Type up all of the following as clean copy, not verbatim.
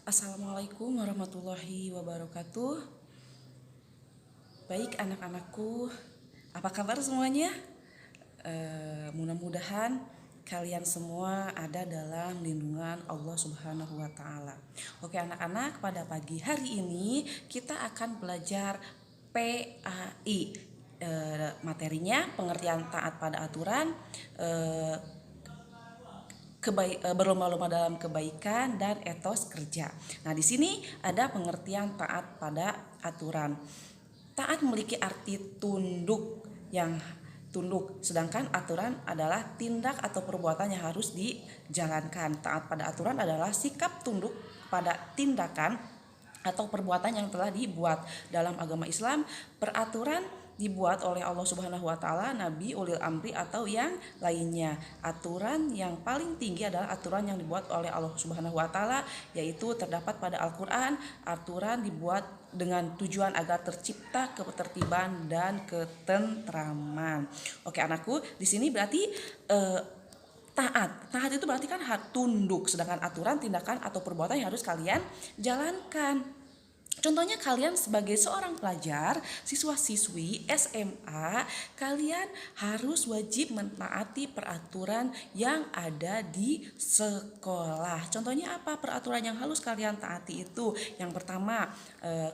Assalamualaikum warahmatullahi wabarakatuh. Baik anak-anakku, apa kabar semuanya? Mudah-mudahan kalian semua ada dalam lindungan Allah Subhanahu wa Ta'ala. Oke anak-anak, pada pagi hari ini kita akan belajar PAI. Materinya pengertian taat pada aturan, berlomba-lomba dalam kebaikan dan etos kerja. Nah, di sini ada pengertian taat pada aturan. Taat memiliki arti tunduk, sedangkan aturan adalah tindak atau perbuatan yang harus dijalankan. Taat pada aturan adalah sikap tunduk pada tindakan atau perbuatan yang telah dibuat. Dalam agama Islam, peraturan dibuat oleh Allah Subhanahu wa Ta'ala, Nabi, ulil amri atau yang lainnya. Aturan yang paling tinggi adalah aturan yang dibuat oleh Allah Subhanahu wa Ta'ala, yaitu terdapat pada Al-Qur'an. Aturan dibuat dengan tujuan agar tercipta ketertiban dan ketentraman. Oke anakku, di sini berarti taat itu berarti kan tunduk, sedangkan aturan tindakan atau perbuatan yang harus kalian jalankan. Contohnya kalian sebagai seorang pelajar, siswa-siswi SMA, kalian harus wajib mentaati peraturan yang ada di sekolah. Contohnya apa peraturan yang harus kalian taati itu? Yang pertama,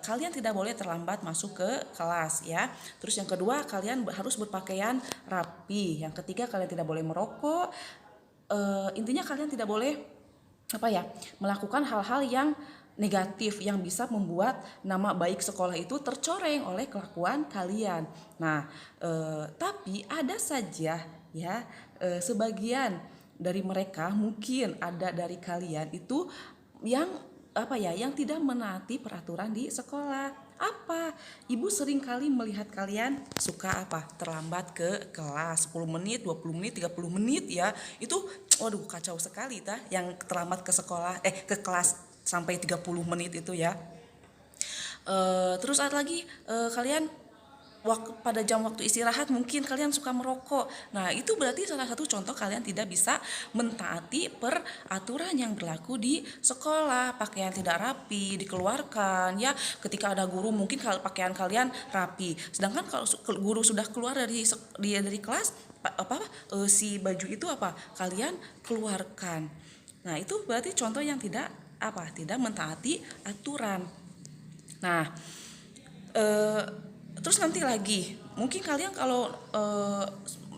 kalian tidak boleh terlambat masuk ke kelas ya. Terus yang kedua, kalian harus berpakaian rapi. Yang ketiga, kalian tidak boleh merokok. Intinya kalian tidak boleh melakukan hal-hal yang negatif yang bisa membuat nama baik sekolah itu tercoreng oleh kelakuan kalian. Nah, tapi ada saja ya sebagian dari mereka, mungkin ada dari kalian itu yang yang tidak menaati peraturan di sekolah. Apa? Ibu sering kali melihat kalian suka terlambat ke kelas 10 menit, 20 menit, 30 menit ya. Itu waduh kacau sekali yang terlambat ke sekolah ke kelas sampai 30 menit itu ya. Terus ada lagi kalian pada jam waktu istirahat mungkin kalian suka merokok. Nah, itu berarti salah satu contoh kalian tidak bisa mentaati peraturan yang berlaku di sekolah. Pakaian tidak rapi dikeluarkan ya. Ketika ada guru mungkin pakaian kalian rapi. Sedangkan kalau guru sudah keluar dari kelas, si baju itu kalian keluarkan. Nah, itu berarti contoh yang tidak mentaati aturan. Nah, terus nanti lagi, mungkin kalian kalau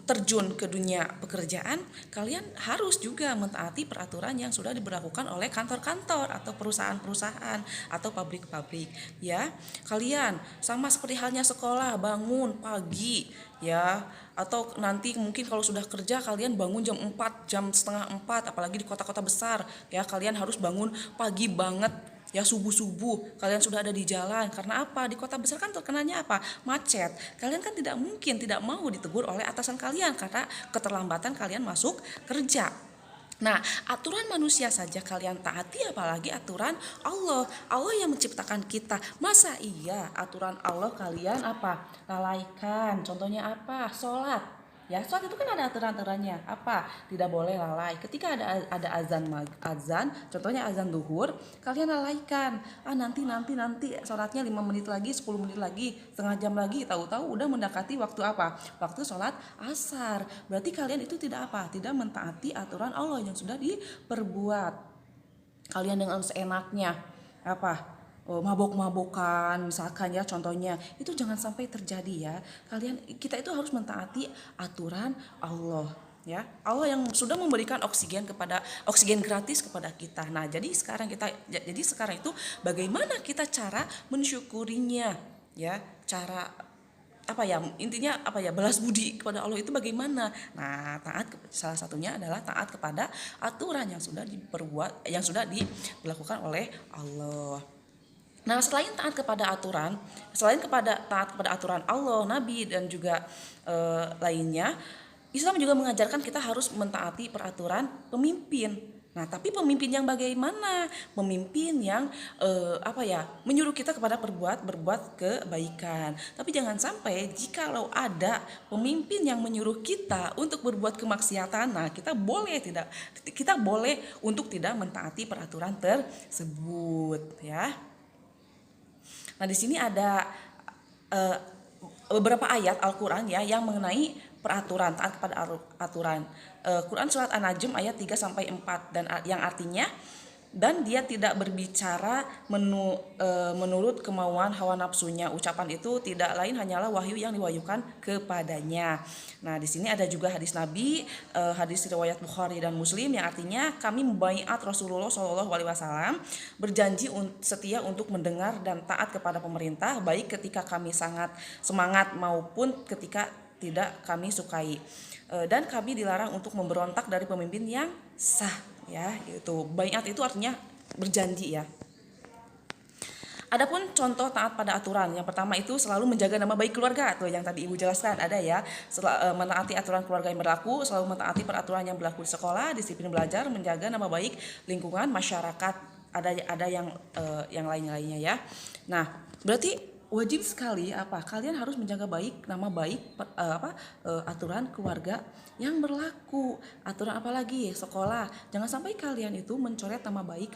terjun ke dunia pekerjaan, kalian harus juga mentaati peraturan yang sudah diberlakukan oleh kantor-kantor atau perusahaan-perusahaan atau pabrik-pabrik ya. Kalian sama seperti halnya sekolah, bangun pagi ya, atau nanti mungkin kalau sudah kerja kalian bangun jam 4, jam setengah 4, apalagi di kota-kota besar ya, kalian harus bangun pagi banget ya, subuh-subuh kalian sudah ada di jalan. Karena apa? Di kota besar kan terkenanya macet. Kalian kan tidak mungkin tidak mau ditegur oleh atasan kalian karena keterlambatan kalian masuk kerja. Nah, aturan manusia saja kalian taati, apalagi aturan Allah. Allah yang menciptakan kita. Masa iya aturan Allah kalian lalaikan? Contohnya sholat. Ya, sholat itu kan ada aturan-aturannya. Tidak boleh lalai. Ketika ada azan, contohnya azan duhur, kalian lalaikan. Nanti sholatnya 5 menit lagi, 10 menit lagi, setengah jam lagi, tahu-tahu udah mendekati waktu Waktu sholat asar. Berarti kalian itu tidak mentaati aturan Allah yang sudah diperbuat. Kalian dengan seenaknya mabok-mabokan misalkan ya, contohnya itu jangan sampai terjadi ya. Kita itu harus mentaati aturan Allah ya. Allah yang sudah memberikan oksigen gratis kepada kita. Nah, jadi sekarang itu bagaimana kita cara mensyukurinya ya, cara intinya balas budi kepada Allah itu bagaimana. Nah, salah satunya adalah taat kepada aturan yang sudah dilakukan oleh Allah. Nah, selain taat kepada aturan Allah, Nabi dan juga lainnya, Islam juga mengajarkan kita harus mentaati peraturan pemimpin Nah, tapi pemimpin yang bagaimana? Pemimpin yang menyuruh kita kepada berbuat kebaikan. Tapi jangan sampai jikalau ada pemimpin yang menyuruh kita untuk berbuat kemaksiatan, nah kita boleh untuk tidak mentaati peraturan tersebut, ya. Nah, di sini ada eh, beberapa ayat Al-Qur'an ya yang mengenai peraturan, taat kepada aturan. Quran surat An-Najm ayat 3 sampai 4 dan yang artinya dan dia tidak berbicara menurut kemauan hawa nafsunya. Ucapan itu tidak lain hanyalah wahyu yang diwahyukan kepadanya. Nah, di sini ada juga hadis Nabi, hadis riwayat Bukhari dan Muslim yang artinya kami membaiat Rasulullah SAW berjanji setia untuk mendengar dan taat kepada pemerintah baik ketika kami sangat semangat maupun ketika tidak kami sukai. Dan kami dilarang untuk memberontak dari pemimpin yang sah, ya. Itu baiat itu artinya berjanji, ya. Adapun contoh taat pada aturan, yang pertama itu selalu menjaga nama baik keluarga, tuh yang tadi Ibu jelaskan ada ya, mentaati aturan keluarga yang berlaku, selalu mentaati peraturan yang berlaku di sekolah, disiplin belajar, menjaga nama baik lingkungan, masyarakat, ada yang lainnya ya. Nah, berarti wajib sekali kalian harus menjaga baik nama baik aturan keluarga yang berlaku, aturan apalagi sekolah. Jangan sampai kalian itu mencoret nama baik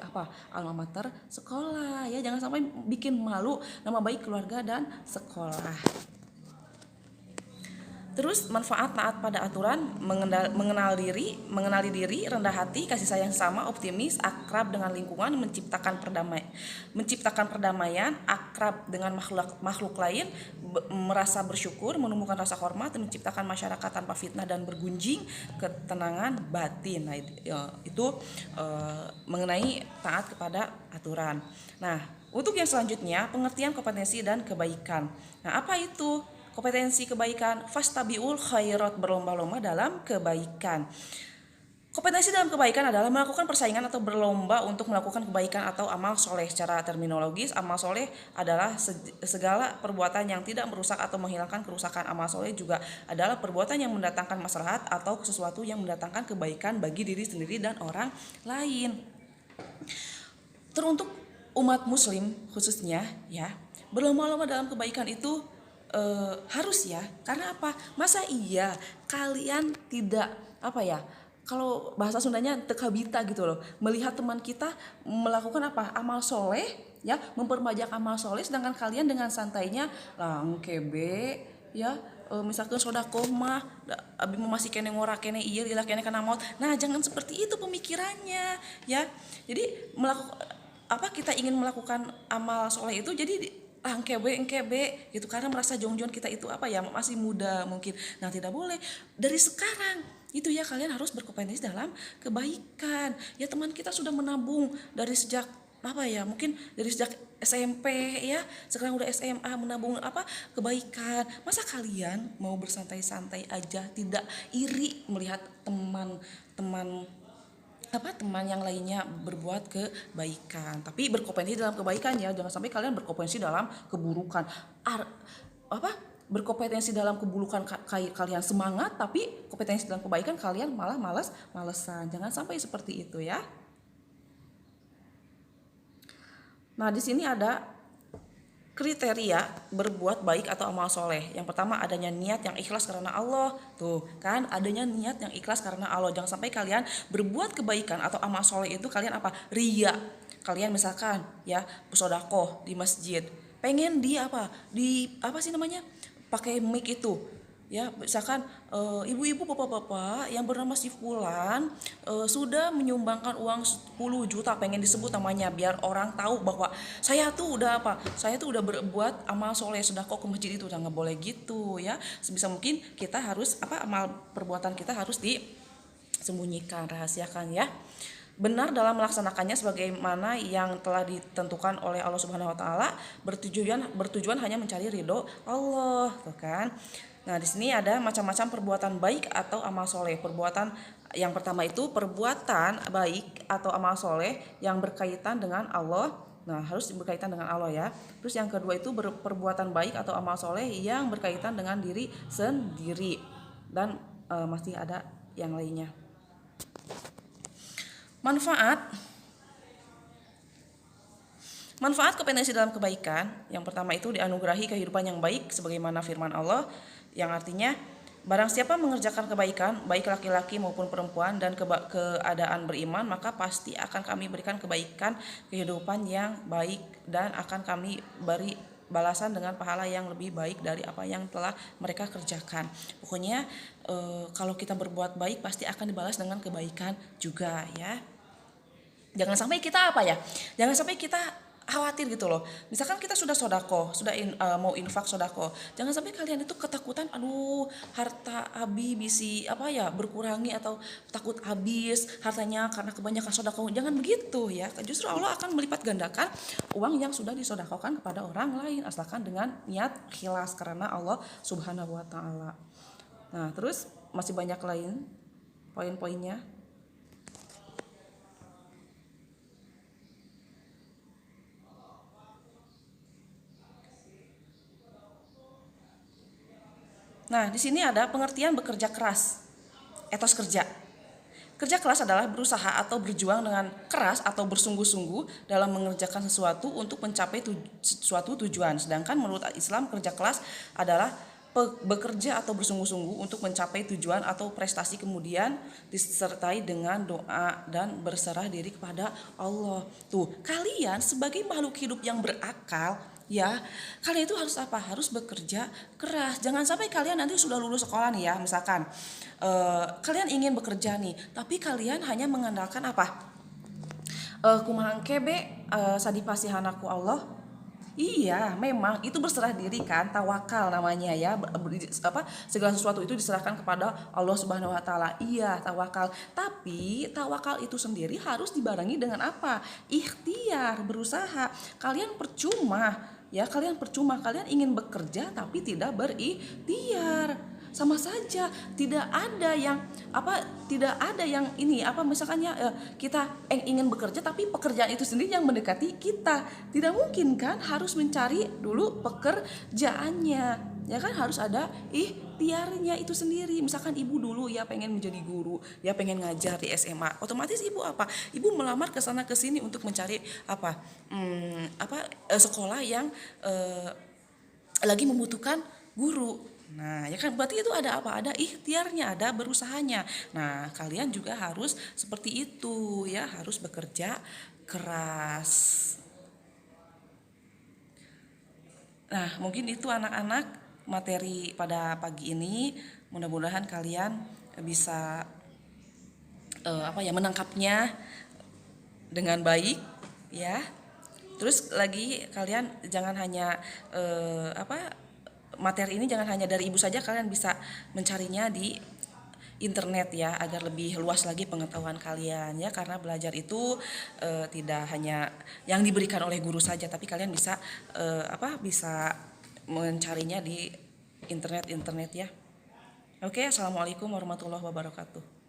alma mater sekolah, ya. Jangan sampai bikin malu nama baik keluarga dan sekolah. Terus manfaat taat pada aturan, mengenali diri, rendah hati, kasih sayang sama, optimis, akrab dengan lingkungan, menciptakan perdamaian, akrab dengan makhluk lain, merasa bersyukur, menumbuhkan rasa hormat, menciptakan masyarakat tanpa fitnah dan bergunjing, ketenangan batin. Nah, itu mengenai taat kepada aturan. Nah, untuk yang selanjutnya, pengertian kompetensi dan kebaikan. Nah, apa itu kompetensi kebaikan? Fastabiul khairat, berlomba-lomba dalam kebaikan. Kompetensi dalam kebaikan adalah melakukan persaingan atau berlomba untuk melakukan kebaikan atau amal soleh. Secara terminologis, amal soleh adalah segala perbuatan yang tidak merusak atau menghilangkan kerusakan. Amal soleh juga adalah perbuatan yang mendatangkan maslahat atau sesuatu yang mendatangkan kebaikan bagi diri sendiri dan orang lain. Teruntuk umat muslim khususnya, ya, berlomba-lomba dalam kebaikan itu harus, ya. Karena apa? Masa iya kalian tidak kalau bahasa Sundanya tekabita gitu loh, melihat teman kita melakukan amal soleh, ya, memperbanyak amal soleh, sedangkan kalian dengan santainya langkebe, ya, misalkan sodakoh mah abi masih kene ngora kene iya lila kene kana maut. Nah, jangan seperti itu pemikirannya, ya. Jadi kita ingin melakukan amal soleh itu jadi engkebe gitu, karena merasa jong-jong kita itu masih muda mungkin. Nah, tidak boleh. Dari sekarang itu, ya, kalian harus berkompetensi dalam kebaikan. Ya, teman kita sudah menabung dari sejak mungkin dari sejak SMP, ya, sekarang udah SMA menabung kebaikan. Masa kalian mau bersantai-santai aja, tidak iri melihat teman yang lainnya berbuat kebaikan, tapi berkompetensi dalam kebaikan, ya. Jangan sampai kalian berkompetensi dalam keburukan. Berkompetensi dalam keburukan kalian semangat, tapi kompetensi dalam kebaikan kalian malah malesan. Jangan sampai seperti itu, ya. Nah, di sini ada kriteria berbuat baik atau amal soleh. Yang pertama, adanya niat yang ikhlas karena Allah. Tuh kan, adanya niat yang ikhlas karena Allah. Jangan sampai kalian berbuat kebaikan atau amal soleh itu kalian ria. Kalian misalkan, ya, bersedekah di masjid, pengen pakai mic itu, ya, misalkan ibu-ibu bapak-bapak yang bernama si fulan sudah menyumbangkan uang 10 juta, pengen disebut namanya biar orang tahu bahwa saya tuh udah berbuat amal soleh, sedekah ke masjid itu. Jangan boleh gitu, ya. Sebisa mungkin kita harus amal perbuatan kita harus disembunyikan, rahasiakan, ya. Benar dalam melaksanakannya sebagaimana yang telah ditentukan oleh Allah Subhanahu wa taala, bertujuan hanya mencari ridho Allah, tuh kan. Nah, di sini ada macam-macam perbuatan baik atau amal soleh. Perbuatan yang pertama itu perbuatan baik atau amal soleh yang berkaitan dengan Allah. Nah, harus berkaitan dengan Allah, ya. Terus yang kedua itu perbuatan baik atau amal soleh yang berkaitan dengan diri sendiri, dan masih ada yang lainnya. Manfaat Manfaat kompetensi dalam kebaikan, yang pertama itu dianugerahi kehidupan yang baik sebagaimana firman Allah yang artinya barang siapa mengerjakan kebaikan baik laki-laki maupun perempuan dan keadaan beriman, maka pasti akan kami berikan kebaikan kehidupan yang baik dan akan kami beri balasan dengan pahala yang lebih baik dari apa yang telah mereka kerjakan. Pokoknya kalau kita berbuat baik pasti akan dibalas dengan kebaikan juga ya. Jangan sampai kita Jangan sampai kita khawatir gitu loh. Misalkan kita sudah sodako, mau infak sodako, jangan sampai kalian itu ketakutan, aduh harta abi bisi berkurangi atau takut habis hartanya karena kebanyakan sodako. Jangan begitu ya. Justru Allah akan melipat gandakan uang yang sudah disodakokan kepada orang lain asalkan dengan niat ikhlas karena Allah Subhanahu wa taala. Nah, terus masih banyak lain poin-poinnya. Nah, di sini ada pengertian bekerja keras, etos kerja. Kerja keras adalah berusaha atau berjuang dengan keras atau bersungguh-sungguh dalam mengerjakan sesuatu untuk mencapai suatu tujuan. Sedangkan menurut Islam kerja keras adalah bekerja atau bersungguh-sungguh untuk mencapai tujuan atau prestasi, kemudian disertai dengan doa dan berserah diri kepada Allah. Tuh, kalian sebagai makhluk hidup yang berakal ya, kalian itu harus harus bekerja keras. Jangan sampai kalian nanti sudah lulus sekolah nih ya, misalkan kalian ingin bekerja nih, tapi kalian hanya mengandalkan kumahang kebe sadipasihanaku Allah. Iya, memang itu berserah diri kan, tawakal namanya ya. Segala sesuatu itu diserahkan kepada Allah Subhanahu wa taala. Iya, tawakal. Tapi tawakal itu sendiri harus dibarengi dengan apa? Ikhtiar, berusaha. Kalian percuma kalian ingin bekerja tapi tidak berikhtiar. Sama saja tidak ada yang misalkannya kita ingin bekerja tapi pekerjaan itu sendiri yang mendekati kita. Tidak mungkin kan, harus mencari dulu pekerjaannya ya kan, harus ada ikhtiarnya itu sendiri. Misalkan ibu dulu ya pengen menjadi guru, ya pengen ngajar di SMA, otomatis ibu melamar ke sana ke sini untuk mencari sekolah yang lagi membutuhkan guru. Nah, ya kan, berarti itu ada ikhtiarnya, ada berusahanya. Nah, kalian juga harus seperti itu ya, harus bekerja keras. Nah, mungkin itu anak-anak materi pada pagi ini. Mudah-mudahan kalian bisa menangkapnya dengan baik ya. Terus lagi kalian jangan hanya materi ini jangan hanya dari ibu saja, kalian bisa mencarinya di internet ya, agar lebih luas lagi pengetahuan kalian ya, karena belajar itu tidak hanya yang diberikan oleh guru saja, tapi kalian bisa bisa mencarinya di internet ya. Oke, assalamualaikum warahmatullahi wabarakatuh.